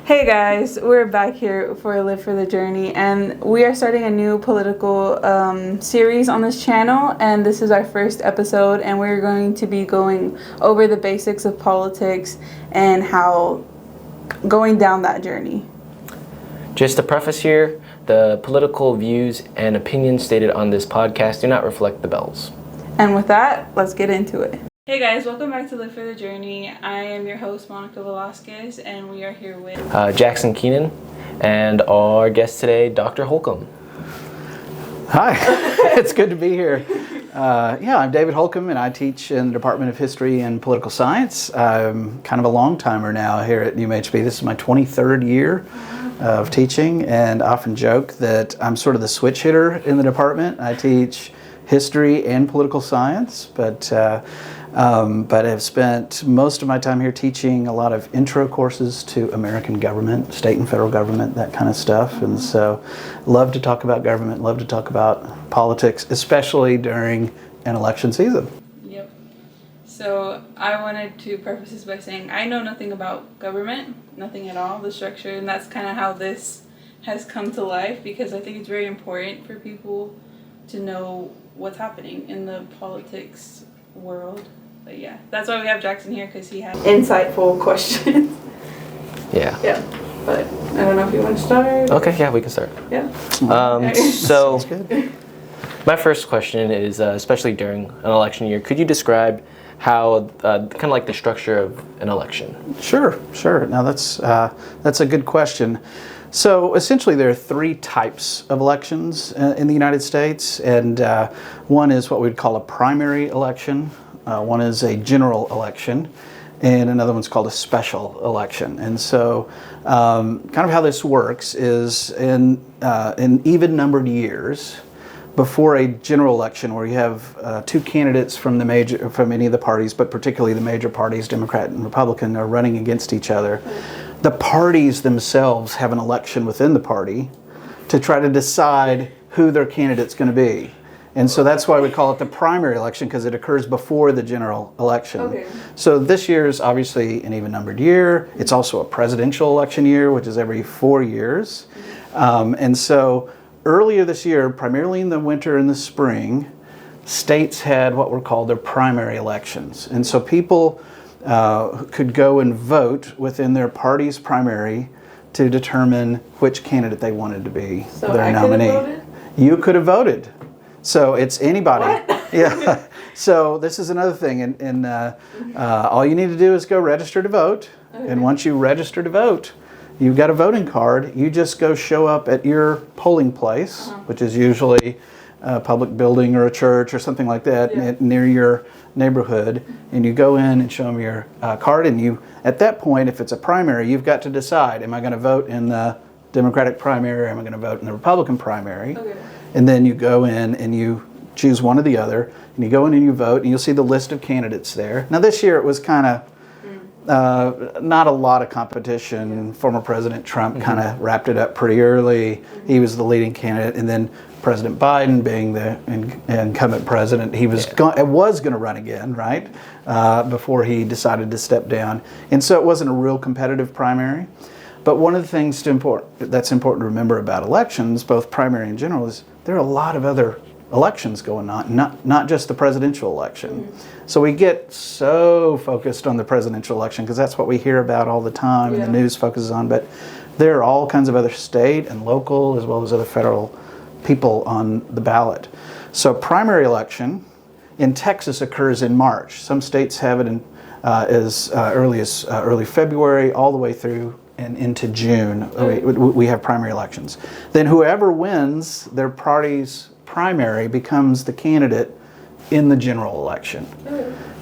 Hey guys, we're back here for Live for the Journey, and we are starting a new political series on this channel, and this is our first episode, and we're going to be going over the basics of politics and how going down that journey. Just a preface here, the political views and opinions stated on this podcast do not reflect the Bells. And with that, let's get into it. Hey guys, welcome back to Live for the Journey. I am your host, Monica Velasquez, and we are here with Jackson Keenan and our guest today, Dr. Holcomb. Hi, it's good to be here. I'm David Holcomb, and I teach in the Department of History and Political Science. I'm kind of a long-timer now here at UMHB. This is my 23rd year of teaching, and I often joke that I'm sort of the switch hitter in the department. I teach history and political science, but I've spent most of my time here teaching a lot of intro courses to American government, state and federal government, that kind of stuff. And so love to talk about government, love to talk about politics, especially during an election season. Yep. So I wanted to preface this by saying I know nothing about government, nothing at all, the structure, and that's kind of how this has come to life, because I think it's very important for people to know what's happening in the politics world. But yeah, that's why we have Jackson here, because he has insightful questions. Yeah. Yeah, but I don't know if you want to start. Okay, yeah, we can start. Yeah. So, Sounds good. my first question is, especially during an election year, could you describe how, kind of like the structure of an election? Sure. Now that's a good question. So essentially there are three types of elections in the United States, and one is what we'd call a primary election, one is a general election, and another one's called a special election. And so kind of how this works is in even numbered years, before a general election where you have two candidates from any of the parties, but particularly the major parties, Democrat and Republican, are running against each other. The parties themselves have an election within the party to try to decide who their candidate's going to be. And so that's why we call it the primary election, because it occurs before the general election. Okay. So this year is obviously an even-numbered year. It's also a presidential election year, which is every 4 years. And so earlier this year, primarily in the winter and the spring, states had what were called their primary elections. And so people could go and vote within their party's primary to determine which candidate they wanted to be their nominee. Voted? You could have voted. So it's anybody. What? Yeah. So this is another thing, and all you need to do is go register to vote. Okay. And once you register to vote, you've got a voting card. You just go show up at your polling place, which is usually a public building or a church or something like that, near your neighborhood, and you go in and show them your card, and you, at that point, if it's a primary, you've got to decide, am I going to vote in the Democratic primary, or am I going to vote in the Republican primary? Okay. And then you go in and you choose one or the other, and you go in and you vote, and you'll see the list of candidates there. Now this year it was kind of not a lot of competition. Former President Trump kind of wrapped it up pretty early. He was the leading candidate, and then President Biden, being the incumbent president, he was going to run again, right? Before he decided to step down, and so it wasn't a real competitive primary. But one of the things that's important to remember about elections, both primary and general, is there are a lot of other elections going on, not just the presidential election. So we get so focused on the presidential election because that's what we hear about all the time and the news focuses on, but there are all kinds of other state and local as well as other federal people on the ballot. So primary election in Texas occurs in March. Some states have it in as early as early February all the way through and into June. We have primary elections. Then whoever wins their party's primary becomes the candidate in the general election.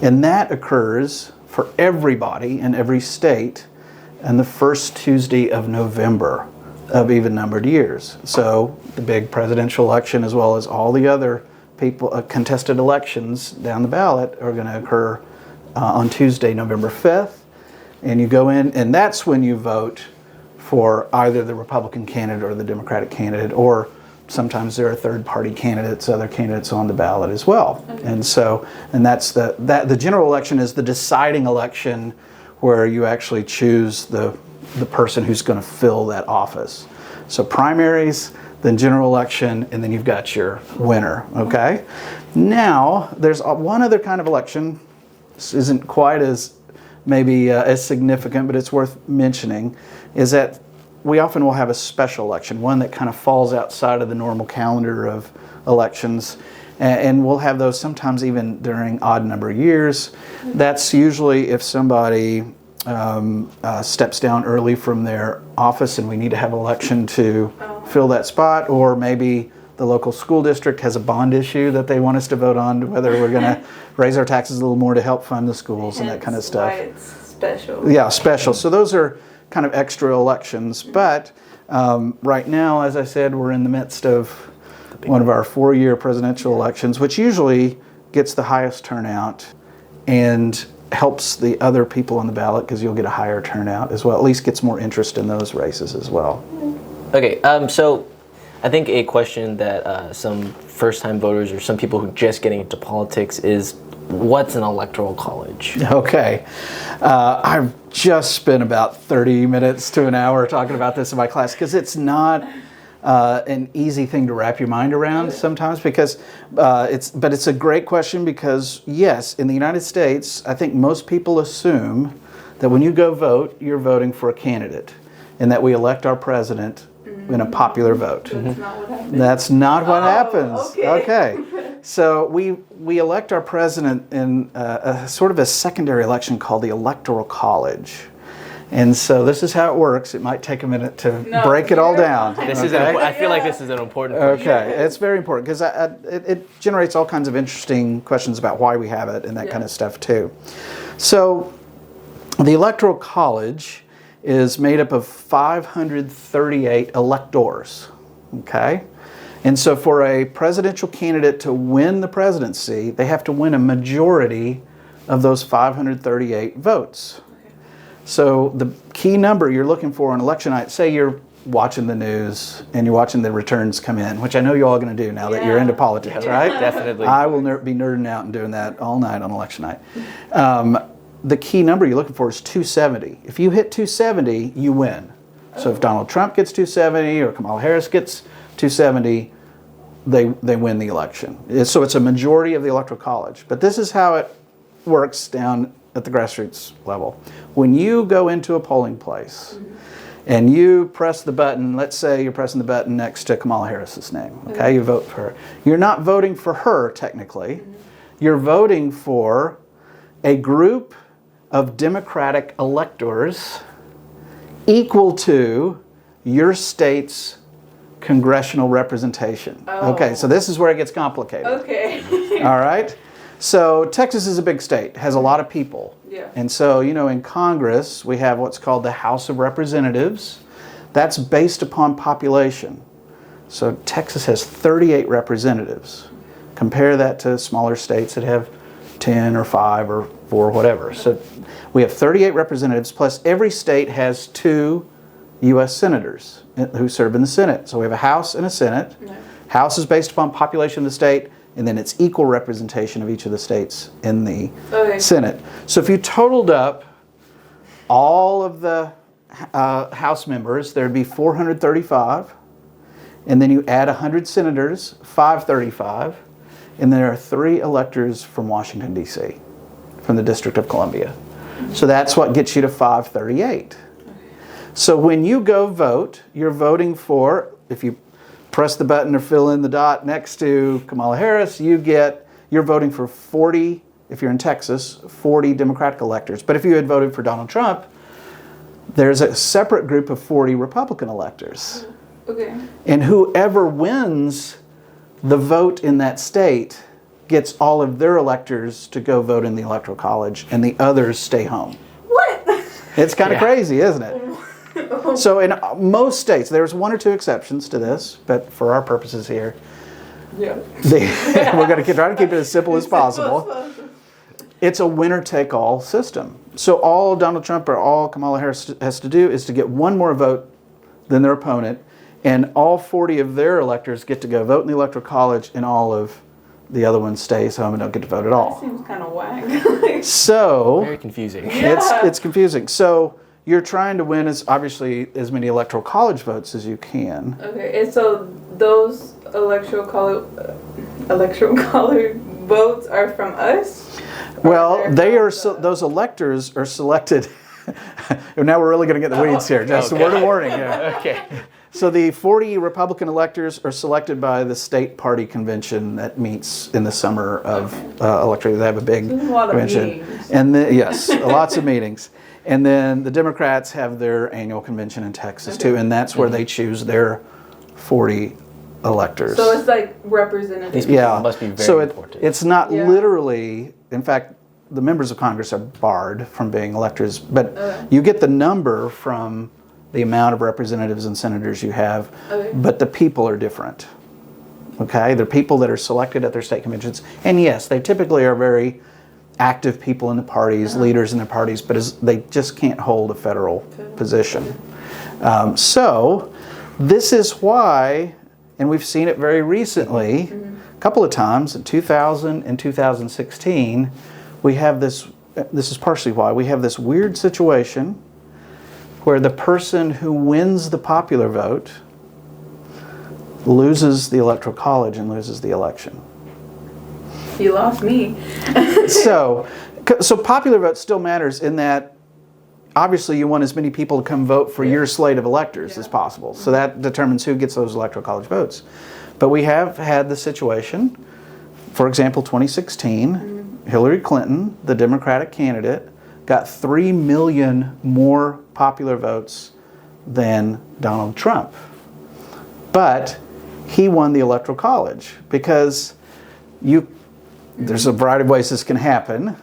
And that occurs for everybody in every state on the first Tuesday of November of even-numbered years. So the big presidential election, as well as all the other contested elections down the ballot, are going to occur on Tuesday, November 5th. And you go in, and that's when you vote for either the Republican candidate or the Democratic candidate, or sometimes there are third-party candidates, other candidates on the ballot as well. Okay. And so, and that's the general election is the deciding election where you actually choose the person who's going to fill that office. So primaries, then general election, and then you've got your winner, okay? Now, there's one other kind of election. This isn't quite as maybe as significant, but it's worth mentioning, is that we often will have a special election, one that kind of falls outside of the normal calendar of elections. And we'll have those sometimes even during odd number of years. That's usually if somebody steps down early from their office and we need to have an election to fill that spot, or maybe the local school district has a bond issue that they want us to vote on, whether we're going to raise our taxes a little more to help fund the schools and that kind of stuff. Why it's special. Yeah, special. So those are kind of extra elections. But right now, as I said, we're in the midst of one of our 4-year presidential elections, which usually gets the highest turnout and helps the other people on the ballot because you'll get a higher turnout as well. At least gets more interest in those races as well. Okay, so I think a question that some first-time voters or some people who are just getting into politics is, what's an electoral college? Okay. I've just spent about 30 minutes to an hour talking about this in my class because it's not an easy thing to wrap your mind around sometimes, because it's a great question because, yes, in the United States, I think most people assume that when you go vote, you're voting for a candidate and that we elect our president in a popular vote. That's not what happens. That's not what happens. Okay. So we elect our president in a sort of a secondary election called the Electoral College. And so this is how it works. It might take a minute to break it all down. This is I feel like this is an important question. Okay, it's very important because it generates all kinds of interesting questions about why we have it and that kind of stuff too. So the Electoral College is made up of 538 electors, okay? And so for a presidential candidate to win the presidency, they have to win a majority of those 538 votes. So the key number you're looking for on election night, say you're watching the news and you're watching the returns come in, which I know you're all going to do now that you're into politics, right? Definitely. I will be nerding out and doing that all night on election night. The key number you're looking for is 270. If you hit 270, you win. So if Donald Trump gets 270 or Kamala Harris gets 270, they win the election. So it's a majority of the Electoral College. But this is how it works down at the grassroots level. When you go into a polling place and you press the button, let's say you're pressing the button next to Kamala Harris's name, okay? You vote for her. You're not voting for her, technically. You're voting for a group of Democratic electors equal to your state's congressional representation. Okay, so this is where it gets complicated. Okay. All right? So Texas is a big state, has a lot of people. Yeah. And so, in Congress, we have what's called the House of Representatives. That's based upon population. So Texas has 38 representatives. Compare that to smaller states that have 10 or 5 or 4, whatever. So we have 38 representatives, plus every state has 2 U.S. senators who serve in the Senate. So we have a House and a Senate. No. House is based upon population of the state, and then it's equal representation of each of the states in the Senate. So if you totaled up all of the House members, there'd be 435, and then you add 100 senators, 535, and there are 3 electors from Washington, D.C., from the District of Columbia. So that's what gets you to 538. So when you go vote, you're voting for, if you press the button or fill in the dot next to Kamala Harris, you're voting for 40, if you're in Texas, 40 Democratic electors. But if you had voted for Donald Trump, there's a separate group of 40 Republican electors. Okay. And whoever wins the vote in that state gets all of their electors to go vote in the Electoral College, and the others stay home. What? It's kind of crazy, isn't it? So in most states, there's 1 or 2 exceptions to this, but for our purposes here, we're going to try to keep it as simple as possible. It's a winner-take-all system. So all Donald Trump or all Kamala Harris has to do is to get 1 more vote than their opponent, and all 40 of their electors get to go vote in the Electoral College, and all of the other one stays home and don't get to vote at all. That seems kind of whack. So Very confusing. it's confusing. So you're trying to win obviously as many electoral college votes as you can. Okay, and so those electoral college votes are from us? Well, those electors are selected. Now we're really going to get in the weeds here. Just a word of warning. Yeah. Okay. So the 40 Republican electors are selected by the state party convention that meets in the summer of electoral. They have a big There's a lot of convention, meetings. and yes, lots of meetings. And then the Democrats have their annual convention in Texas too, and that's where they choose their 40 electors. So it's like representative. Yeah, Must be very so important. it's not Yeah. literally. In fact, the members of Congress are barred from being electors, but you get the number from the amount of representatives and senators you have, but the people are different. Okay, they're people that are selected at their state conventions, and yes, they typically are very active people in the parties, leaders in the parties, but they just can't hold a federal position. So this is why, and we've seen it very recently, a couple of times in 2000 and 2016, we have this is partially why, we have this weird situation where the person who wins the popular vote loses the electoral college and loses the election. You lost me. So popular vote still matters in that obviously you want as many people to come vote for your slate of electors as possible. So that determines who gets those electoral college votes. But we have had the situation, for example, 2016, Hillary Clinton, the Democratic candidate, got 3 million more popular votes than Donald Trump. But he won the electoral college because there's a variety of ways this can happen.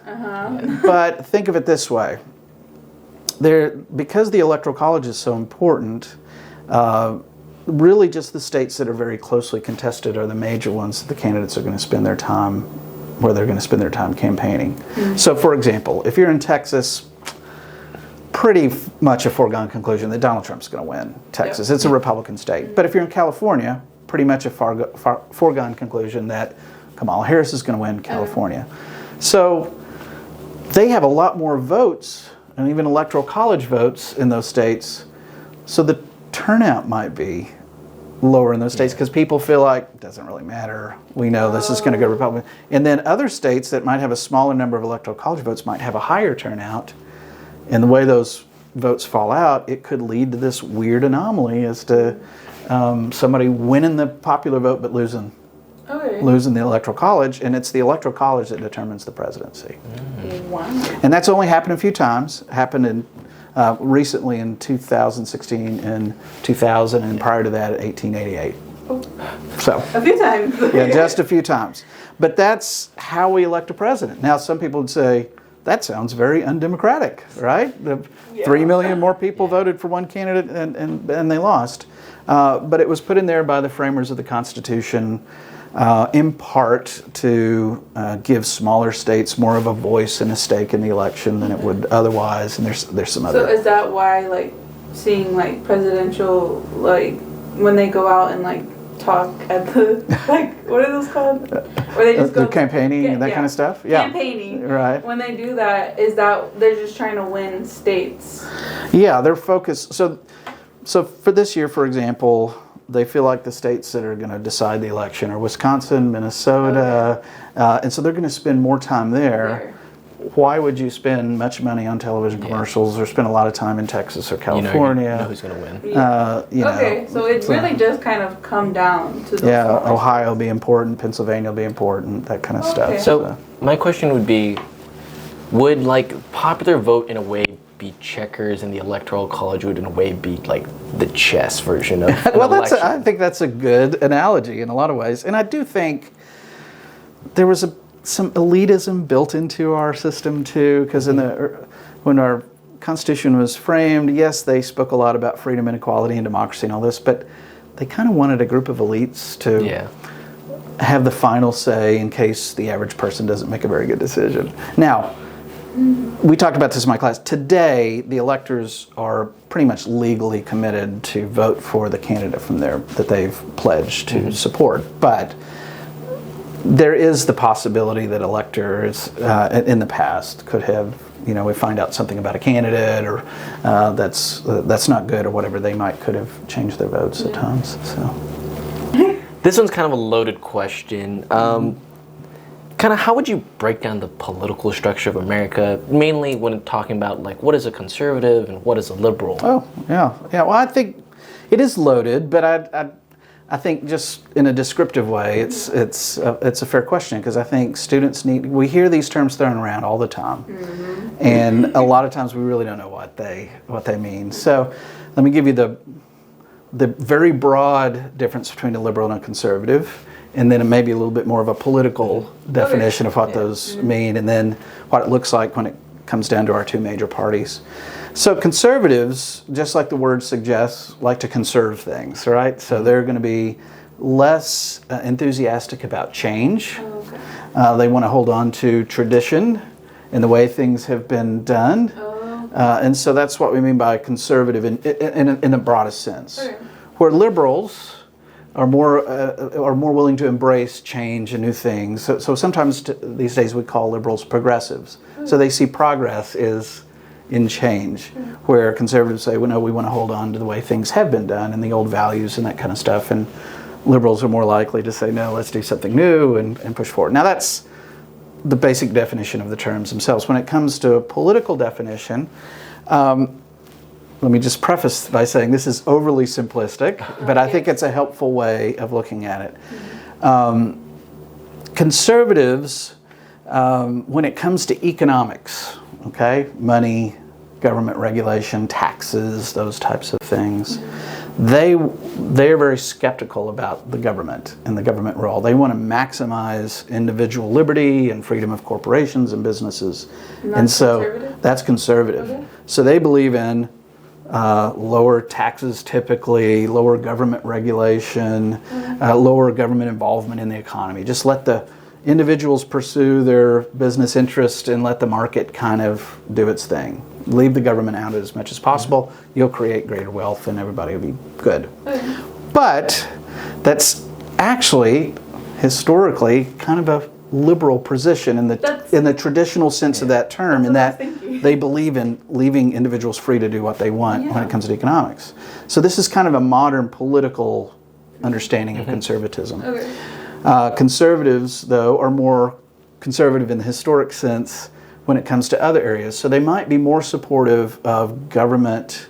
But think of it this way. Because the electoral college is so important, really just the states that are very closely contested are the major ones that the candidates are going to spend their time, where they're going to spend their time campaigning. So for example, if you're in Texas, pretty much a foregone conclusion that Donald Trump's going to win Texas. It's a Republican state. But if you're in California, pretty much a foregone conclusion that Kamala Harris is going to win California. So they have a lot more votes, and even electoral college votes in those states. So the turnout might be lower in those states because people feel like it doesn't really matter. We know this is going to go Republican. And then other states that might have a smaller number of electoral college votes might have a higher turnout. And the way those votes fall out, it could lead to this weird anomaly as to somebody winning the popular vote but losing the electoral college. And it's the electoral college that determines the presidency. Wow. And that's only happened a few times. Happened in recently in 2016 and 2000, and prior to that, 1888. So A few times. yeah, just a few times. But that's how we elect a president. Now, some people would say that sounds very undemocratic, right? 3 million more people voted for one candidate and they lost. But it was put in there by the framers of the Constitution, in part to give smaller states more of a voice and a stake in the election than it would otherwise. And there's some other. So is that why, like, seeing like presidential, like, when they go out and like talk at the, like, what are those called? Where they just go campaigning and that kind of stuff? Yeah. Campaigning. Right. When they do that, is that they're just trying to win states? Yeah, they're focused. So for this year, for example, they feel like the states that are going to decide the election are Wisconsin, Minnesota, and so they're going to spend more time there. Why would you spend much money on television commercials or spend a lot of time in Texas or California? You know who's going to win. Okay, so it really just kind of come down to the Ohio will be important, Pennsylvania will be important, that kind of stuff. So my question would be, would like popular vote in a way be checkers and the electoral college would in a way be like the chess version of an election? I think that's a good analogy in a lot of ways. And I do think there was some elitism built into our system too, because when our Constitution was framed, yes, they spoke a lot about freedom and equality and democracy and all this, but they kind of wanted a group of elites to have the final say in case the average person doesn't make a very good decision. Now, we talked about this in my class. Today, the electors are pretty much legally committed to vote for the candidate that they've pledged to support. But there is the possibility that electors in the past could have, we find out something about a candidate or that's not good or whatever, they could have changed their votes at times. So This one's kind of a loaded question. Kind of how would you break down the political structure of America, mainly when talking about like what is a conservative and what is a liberal? Oh, yeah. Well, I think it is loaded, but I think just in a descriptive way, it's a fair question, because I think students we hear these terms thrown around all the time, and a lot of times we really don't know what they mean. So let me give you the very broad difference between a liberal and a conservative, and then maybe a little bit more of a political definition of what those mean, and then what it looks like when it comes down to our two major parties. So conservatives, just like the word suggests, like to conserve things, right? So they're going to be less enthusiastic about change. They want to hold on to tradition and the way things have been done. And so that's what we mean by conservative in the broadest sense. Where liberals are more willing to embrace change and new things. So sometimes these days we call liberals progressives. So they see progress is in change, where conservatives say, well, no, we want to hold on to the way things have been done and the old values and that kind of stuff. And liberals are more likely to say, no, let's do something new and push forward. Now that's the basic definition of the terms themselves. When it comes to a political definition, let me just preface by saying this is overly simplistic, but I think it's a helpful way of looking at it. Conservatives, when it comes to economics, money, government regulation, taxes, those types of things, they're very skeptical about the government and the government role. They want to maximize individual liberty and freedom of corporations and businesses. And so that's conservative. So they believe in lower taxes typically, lower government regulation, lower government involvement in the economy. Just let the individuals pursue their business interest and let the market kind of do its thing. Leave the government out as much as possible. You'll create greater wealth and everybody will be good. But that's actually historically kind of a liberal position in the traditional sense of that term, in that they believe in leaving individuals free to do what they want when it comes to economics. So this is kind of a modern political understanding of conservatism. Conservatives, though, are more conservative in the historic sense when it comes to other areas. So they might be more supportive of government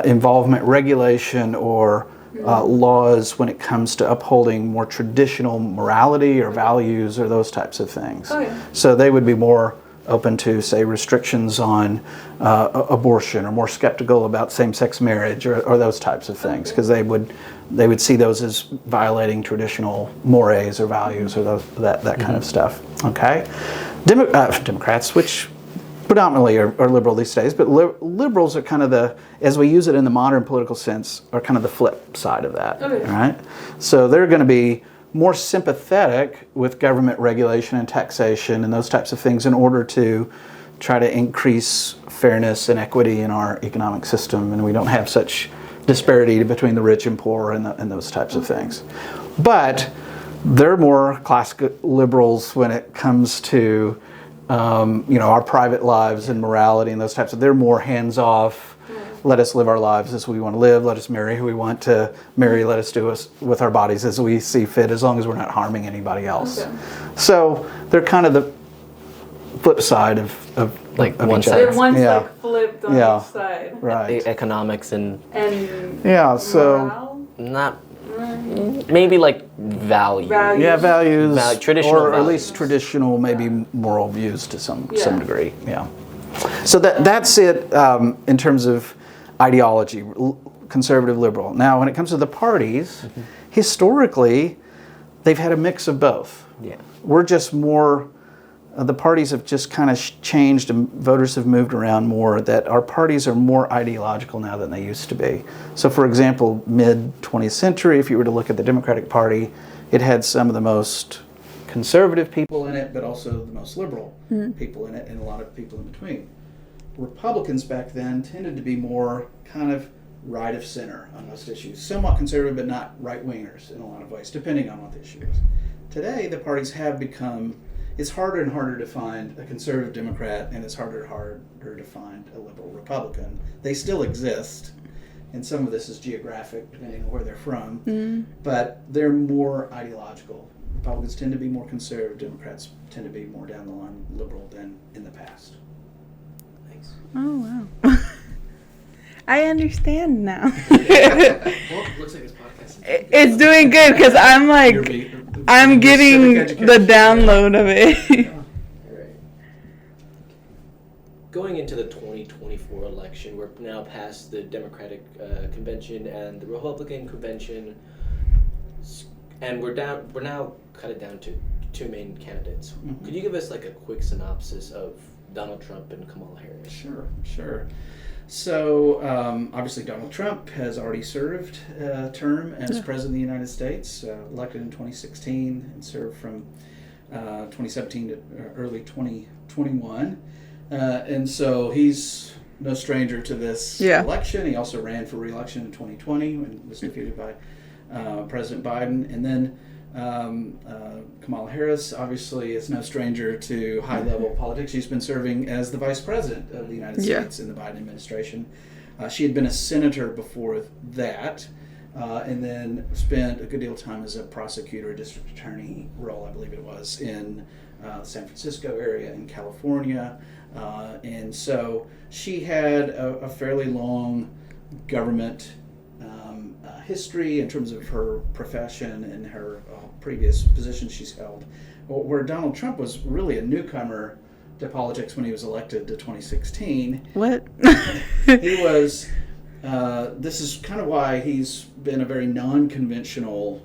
involvement, regulation, or laws when it comes to upholding more traditional morality or values or those types of things. So they would be more open to, say, restrictions on abortion, or more skeptical about same-sex marriage or those types of things, because they would see those as violating traditional mores or values or that kind of stuff. Democrats, which predominantly are liberal these days, but liberals are kind of as we use it in the modern political sense, are kind of the flip side of that. Right? So they're going to be more sympathetic with government regulation and taxation and those types of things in order to try to increase fairness and equity in our economic system, and we don't have such disparity between the rich and poor and those types of things. But they're more classic liberals when it comes to our private lives and morality and those types of. They're more hands-off. Let us live our lives as we want to live. Let us marry who we want to marry. Let us do with our bodies as we see fit, as long as we're not harming anybody else. So they're kind of the flip side of like of one each side. other. They're like flipped on each side. Right. Economics and so morale? not maybe like values. values, traditional or at values. least traditional, maybe moral views to some degree. So that's it in terms of ideology, conservative, liberal. Now, when it comes to the parties, historically, they've had a mix of both. We're just more. The parties have just kind of changed, and voters have moved around more, that our parties are more ideological now than they used to be. So for example, mid-20th century, if you were to look at the Democratic Party, it had some of the most conservative people in it, but also the most liberal people in it, and a lot of people in between. Republicans back then tended to be more kind of right of center on most issues. Somewhat conservative, but not right-wingers in a lot of ways, depending on what the issue is. today the parties have become, it's harder and harder to find a conservative Democrat, and it's harder and harder to find a liberal Republican. They still exist, and some of this is geographic, depending on where they're from, but they're more ideological. Republicans tend to be more conservative, Democrats tend to be more down the line liberal than in the past. Thanks. Oh, wow. I understand now. Well, it looks like this podcast. It's doing good because I'm like, I'm getting the download of it. All right. Going into the 2024 election, we're now past the Democratic convention and the Republican convention, and we're now cut it down to two main candidates. Mm-hmm. Could you give us like a quick synopsis of Donald Trump and Kamala Harris? Sure. So, obviously, Donald Trump has already served a term as President of the United States, elected in 2016 and served from 2017 to early 2021. And so he's no stranger to this election. He also ran for re-election in 2020 and was defeated by President Biden. And then Kamala Harris obviously is no stranger to high-level politics. She's been serving as the Vice President of the United States in the Biden administration. She had been a senator before that, and then spent a good deal of time as a prosecutor, district attorney role, I believe it was, in the San Francisco area in California. And so she had a fairly long government history in terms of her profession and her previous positions she's held. Where Donald Trump was really a newcomer to politics when he was elected to 2016. What? He was, this is kind of why he's been a very non-conventional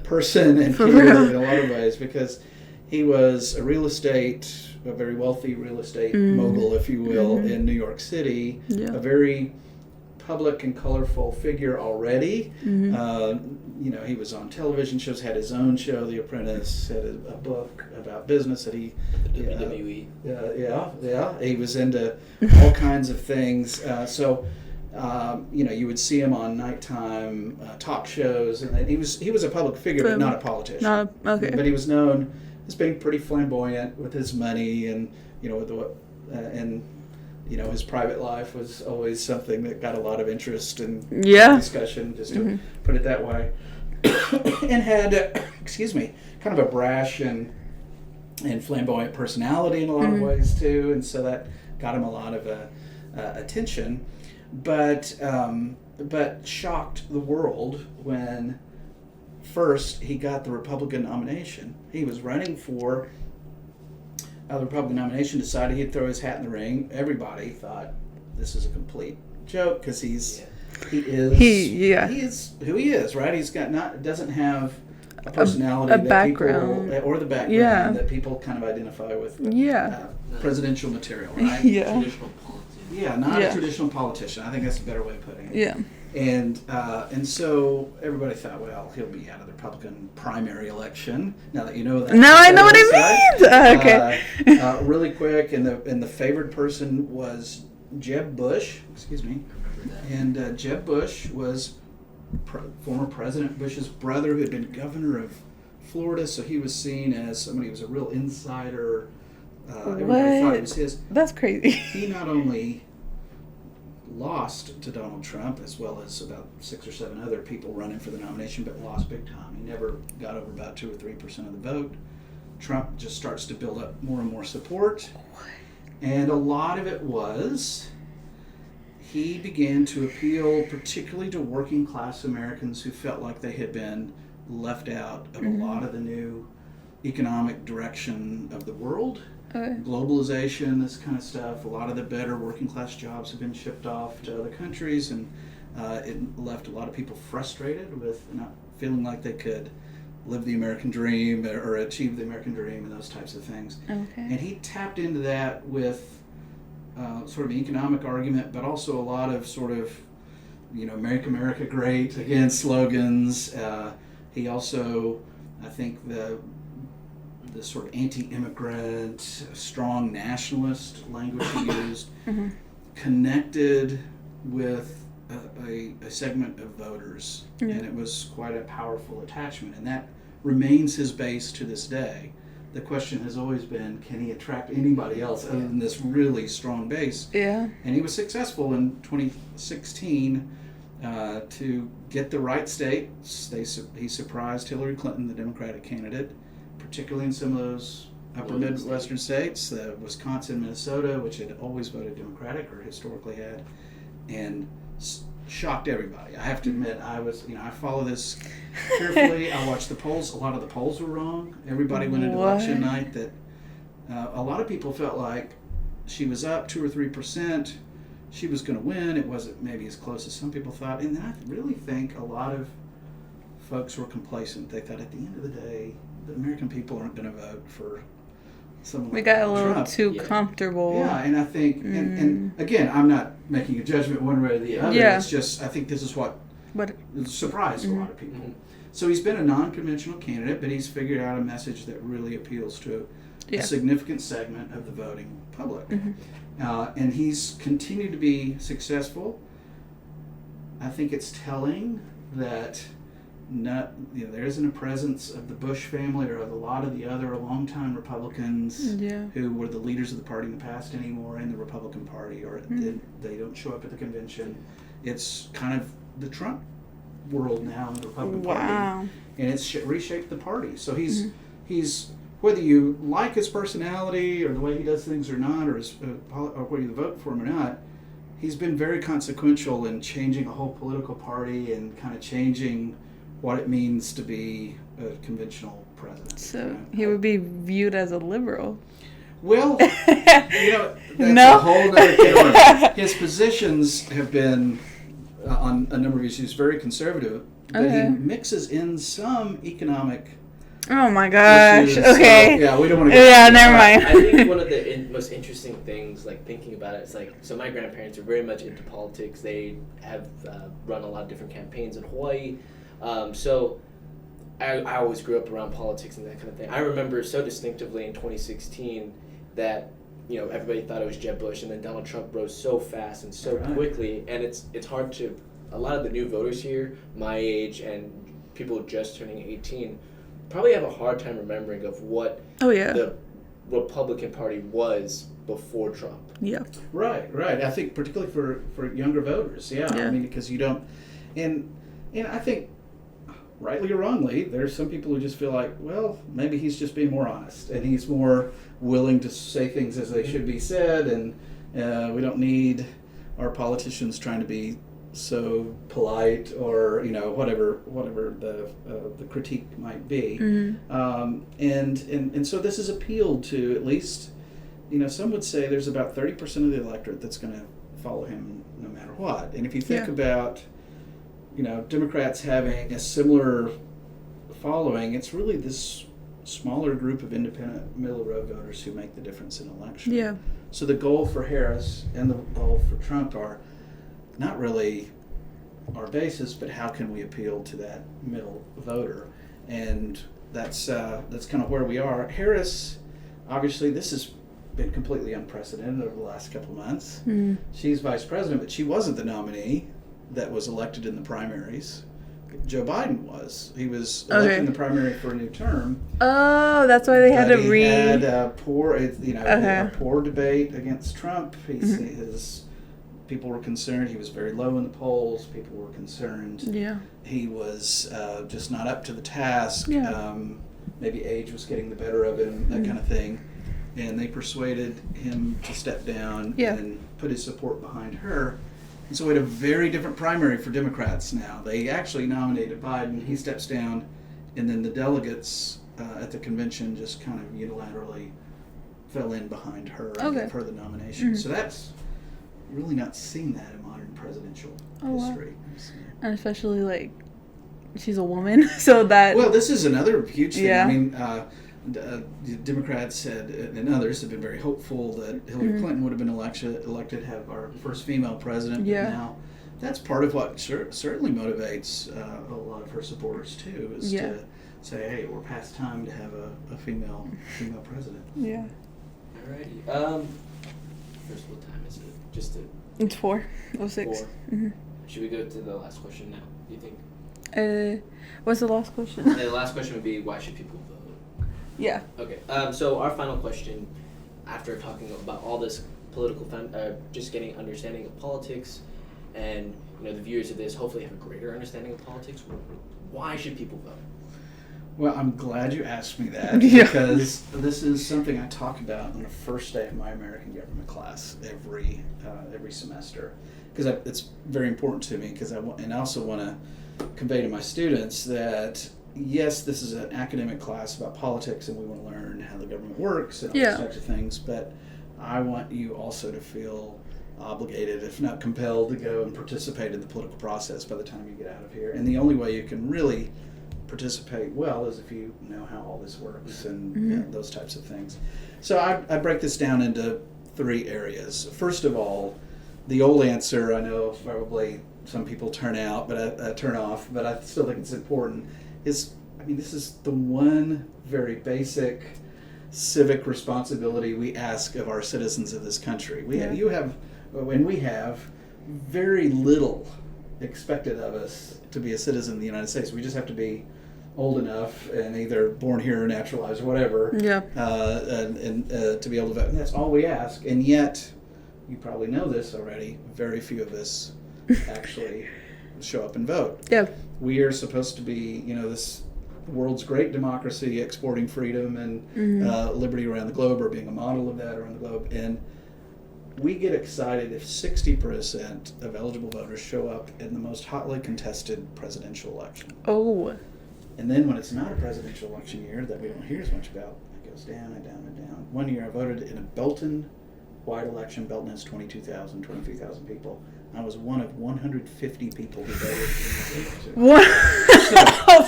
person and candidate in a lot of ways, because he was a very wealthy real estate mogul, if you will, in New York City, a very public and colorful figure already. He was on television shows, had his own show, The Apprentice, had a book about business that he... The WWE. He was into all kinds of things. You would see him on nighttime talk shows, and he was a public figure, but not a politician. But he was known as being pretty flamboyant with his money, and his private life was always something that got a lot of interest and discussion, just to put it that way. And had, kind of a brash and flamboyant personality in a lot of ways too, and so that got him a lot of attention. But shocked the world when first he got the Republican nomination. He was running for the Republican nomination, decided he'd throw his hat in the ring. Everybody thought this is a complete joke because he is who he is, right? He's doesn't have a personality a background or the background that people kind of identify with presidential material, right? Traditional politician. Not a traditional politician. I think that's a better way of putting it. And so everybody thought, well, he'll be out of the Republican primary election. Now that you know that. Now I know what it means. Okay. Really quick, and the favored person was Jeb Bush. Excuse me. And Jeb Bush was former President Bush's brother, who had been governor of Florida. So he was seen as somebody who was a real insider. Everybody thought it was his. That's crazy. He not only lost to Donald Trump, as well as about 6 or 7 other people running for the nomination, but lost big time. He never got over about 2 or 3% of the vote. Trump just starts to build up more and more support. And a lot of it was he began to appeal particularly to working class Americans who felt like they had been left out of a lot of the new economic direction of the world. Globalization, this kind of stuff. A lot of the better working class jobs have been shipped off to other countries, and it left a lot of people frustrated with not feeling like they could live the American dream or achieve the American dream and those types of things. And he tapped into that with sort of an economic argument, but also a lot of sort of, Make America Great Again slogans. He also, I think, the sort of anti-immigrant, strong nationalist language he used, connected with a segment of voters, and it was quite a powerful attachment, and that remains his base to this day. The question has always been, can he attract anybody else other than this really strong base? Yeah. And he was successful in 2016 to get the right states. He surprised Hillary Clinton, the Democratic candidate, particularly in some of those upper Midwestern states, Wisconsin, Minnesota, which had always voted Democratic or historically had, and shocked everybody. I have to admit, I follow this carefully. I watched the polls. A lot of the polls were wrong. Everybody went into election night that a lot of people felt like she was up 2 or 3%. She was going to win. It wasn't maybe as close as some people thought. And I really think a lot of folks were complacent. They thought at the end of the day, the American people aren't going to vote for someone like got a little Trump. too comfortable. Yeah, and I think, and again, I'm not making a judgment one way or the other. Yeah. It's just, I think this is what surprised a lot of people. Mm-hmm. So he's been a non-conventional candidate, but he's figured out a message that really appeals to a significant segment of the voting public. And he's continued to be successful. I think it's telling that there isn't a presence of the Bush family or of a lot of the other longtime Republicans who were the leaders of the party in the past anymore in the Republican Party, or they don't show up at the convention. It's kind of the Trump world now in the Republican Party, and it's reshaped the party. So he's whether you like his personality or the way he does things or not, or whether you vote for him or not, he's been very consequential in changing a whole political party and kind of changing what it means to be a conventional president. So he would be viewed as a liberal. Well, that's a whole other category. His positions have been on a number of issues very conservative, but he mixes in some economic. Oh my gosh! Issues. Okay. So, we don't want to. Never mind. I think one of the most interesting things, like thinking about it, is so my grandparents are very much into politics. They have run a lot of different campaigns in Hawaii. So I always grew up around politics and that kind of thing. I remember so distinctively in 2016 that everybody thought it was Jeb Bush, and then Donald Trump rose so fast and so quickly, and it's hard to, a lot of the new voters here, my age and people just turning 18, probably have a hard time remembering of what the Republican Party was before Trump. Yeah. Right. I think particularly for younger voters, I mean, because you don't, and I think, rightly or wrongly, there's some people who just feel like, well, maybe he's just being more honest, and he's more willing to say things as they should be said, and we don't need our politicians trying to be so polite or whatever the critique might be. And so this has appealed to at least, some would say there's about 30% of the electorate that's going to follow him no matter what. And if you think about Democrats having a similar following, it's really this smaller group of independent middle-of-the-road voters who make the difference in election. Yeah. So the goal for Harris and the goal for Trump are not really our basis, but how can we appeal to that middle voter? And that's kind of where we are. Harris, obviously, this has been completely unprecedented over the last couple of months. She's vice president, but she wasn't the nominee that was elected in the primaries. Joe Biden was. He was elected in the primary for a new term. Oh, that's why they had to He had a poor, a poor debate against Trump. His people were concerned. He was very low in the polls. People were concerned. Yeah. He was just not up to the task. Yeah. Maybe age was getting the better of him, that kind of thing. And they persuaded him to step down and put his support behind her. And so we had a very different primary for Democrats now. They actually nominated Biden. He steps down, and then the delegates at the convention just kind of unilaterally fell in behind her and gave her the nomination. So that's really not seen that in modern presidential history. Wow. And especially she's a woman, so that. Well, this is another huge thing. Yeah. I mean, the Democrats and others have been very hopeful that Hillary Clinton would have been elected to have our first female president. Yeah. But now that's part of what certainly motivates a lot of her supporters too, is to say, hey, we're past time to have a female president. Yeah. Alrighty. First, what time is it? It's 4:06. 4. Should we go to the last question now, do you think? What's the last question? And the last question would be, why should people vote? Yeah. Okay. So our final question, after talking about all this political, just getting understanding of politics, and the viewers of this hopefully have a greater understanding of politics. Why should people vote? Well, I'm glad you asked me that because this is something I talk about on the first day of my American government class every semester, because it's very important to me, because I also want to convey to my students that yes, this is an academic class about politics and we want to learn how the government works and all those types of things, but I want you also to feel obligated, if not compelled, to go and participate in the political process by the time you get out of here. And the only way you can really participate well is if you know how all this works and those types of things. So I break this down into 3 areas. First of all, the old answer, I know probably some people turn off, but I still think it's important, is, this is the one very basic civic responsibility we ask of our citizens of this country. We have very little expected of us to be a citizen of the United States. We just have to be old enough and either born here or naturalized or whatever, and to be able to vote. And that's all we ask. And yet, you probably know this already, very few of us actually show up and vote. Yeah. We are supposed to be, this world's great democracy, exporting freedom and liberty around the globe, or being a model of that around the globe. And we get excited if 60% of eligible voters show up in the most hotly contested presidential election. Oh. And then when it's not a presidential election year that we don't hear as much about, it goes down and down and down. One year I voted in a Belton-wide election. Belton has 23,000 people. I was one of 150 people who voted.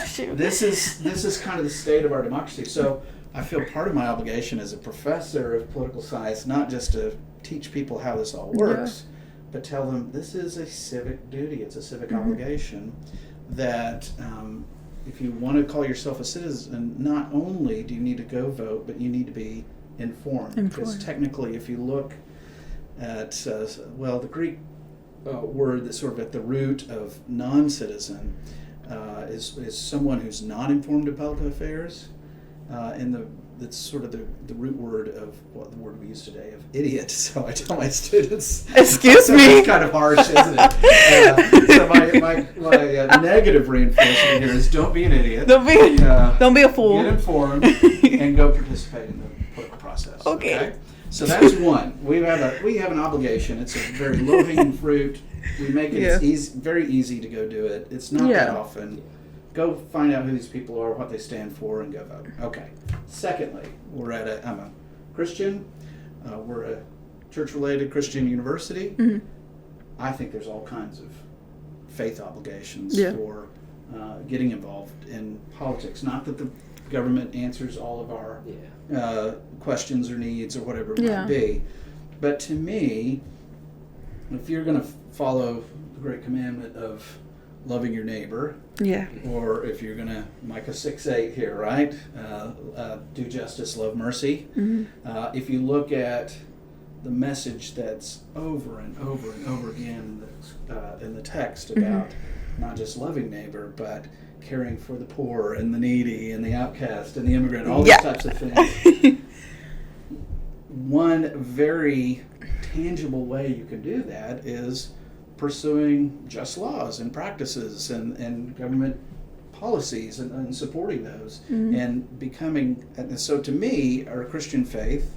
So this is kind of the state of our democracy. So I feel part of my obligation as a professor of political science, not just to teach people how this all works, but tell them this is a civic duty. It's a civic obligation that if you want to call yourself a citizen, not only do you need to go vote, but you need to be informed. Because technically, if you look at, the Greek word that's sort of at the root of non-citizen is someone who's not informed of public affairs, and that's sort of the root word of the word we use today of idiot. So I tell my students, excuse me, it's kind of harsh, isn't it? So my negative reinforcement here is don't be an idiot. Don't be a fool. Get informed and go participate in the political process. Okay. So that's one. We have an obligation. It's a very low-hanging fruit. We make it very easy to go do it. It's not that often. Go find out who these people are, what they stand for, and go vote. Okay. Secondly, I'm a Christian. We're a church-related Christian university. Mm-hmm. I think there's all kinds of faith obligations for getting involved in politics. Not that the government answers all of our questions or needs or whatever it might be. But to me, if you're going to follow the great commandment of loving your neighbor, or if you're going to, Micah 6:8 here, right? Do justice, love mercy. Mm-hmm. If you look at the message that's over and over and over again in the text about not just loving neighbor, but caring for the poor and the needy and the outcast and the immigrant, all these types of things. One very tangible way you can do that is pursuing just laws and practices and government policies and supporting those and becoming. And so to me, our Christian faith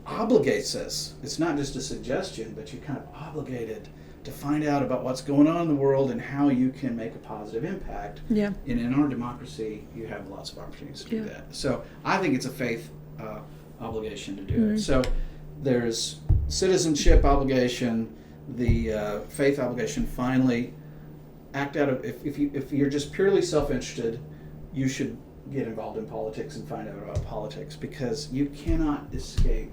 obligates us. It's not just a suggestion, but you're kind of obligated to find out about what's going on in the world and how you can make a positive impact. Yeah. And in our democracy, you have lots of opportunities to do that. So I think it's a faith obligation to do it. So there's citizenship obligation, the faith obligation. Finally, act out of, if you're just purely self-interested, you should get involved in politics and find out about politics, because you cannot escape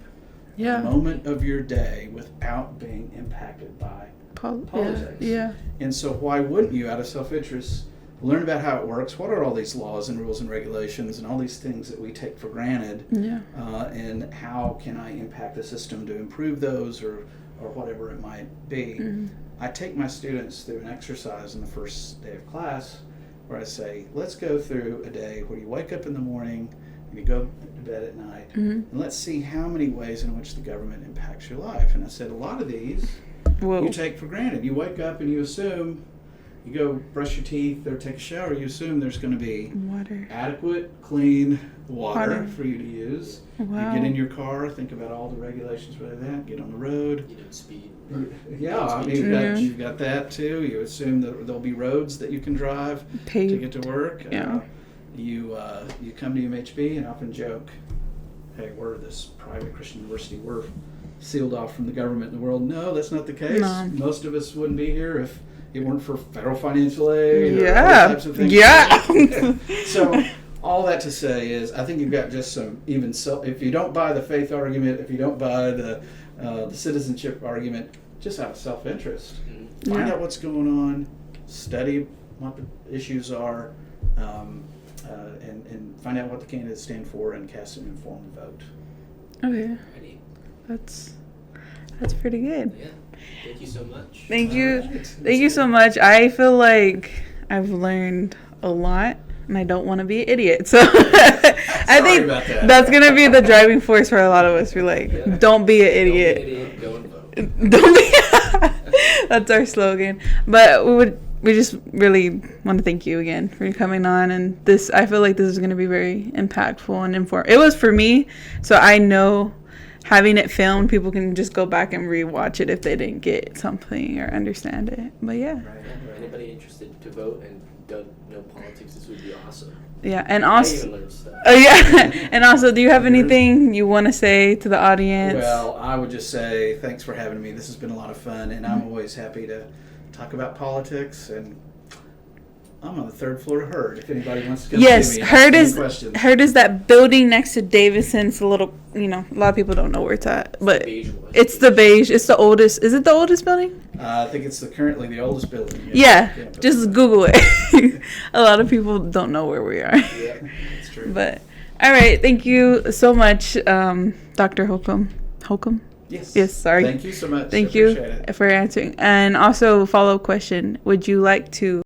a moment of your day without being impacted by politics. And so why wouldn't you, out of self-interest, learn about how it works? What are all these laws and rules and regulations and all these things that we take for granted? And how can I impact the system to improve those or whatever it might be? I take my students through an exercise in the first day of class where I say, let's go through a day where you wake up in the morning and you go to bed at night, and let's see how many ways in which the government impacts your life. And I said, a lot of these you take for granted. You wake up and you assume, you go brush your teeth or take a shower, you assume there's going to be water, adequate, clean water for you to use. Wow. You get in your car, think about all the regulations for that, get on the road. You don't speed. Yeah, I mean, you've got that too. You assume that there'll be roads that you can drive to get to work. Yeah. You come to UMHB and often joke, hey, we're this private Christian university. We're sealed off from the government and the world. No, that's not the case. No. Most of us wouldn't be here if it weren't for federal financial aid or Yeah. other types of things. Yeah. So all that to say is, I think you've got just some if you don't buy the faith argument, if you don't buy the citizenship argument, just out of self-interest, find out what's going on, study what the issues are, and find out what the candidates stand for, and cast an informed vote. Okay. Ready? That's pretty good. Yeah. Thank you so much. Thank you. Right. Thank you so much. I feel like I've learned a lot, and I don't want to be an idiot. So I think about that. that's going to be the driving force for a lot of us. We're like, don't be an idiot. Don't be an idiot. Go and vote. Don't be. That's our slogan. But we just really want to thank you again for coming on, and I feel like this is going to be very impactful and informative. It was for me, so I know having it filmed, people can just go back and rewatch it if they didn't get something or understand it. But yeah. Right. For anybody interested to vote and don't know politics, this would be awesome. Yeah, and I also, even learned stuff. and also, do you have anything you want to say to the audience? Well, I would just say thanks for having me. This has been a lot of fun, and I'm always happy to talk about politics. And I'm on the third floor of Hurd. If anybody wants to come see me, Hurd ask me questions. Hurd is that building next to Davidson. It's a little, a lot of people don't know where it's at, but it's the beige. It's the oldest. Is it the oldest building? I think it's currently the oldest building. Yeah, just Google it. A lot of people don't know where we are. Yeah, that's true. But all right, thank you so much, Dr. Holcomb. Holcomb? Yes. Yes, sorry. Thank you so much. Thank I appreciate it. you for answering. And also, follow-up question: would you like to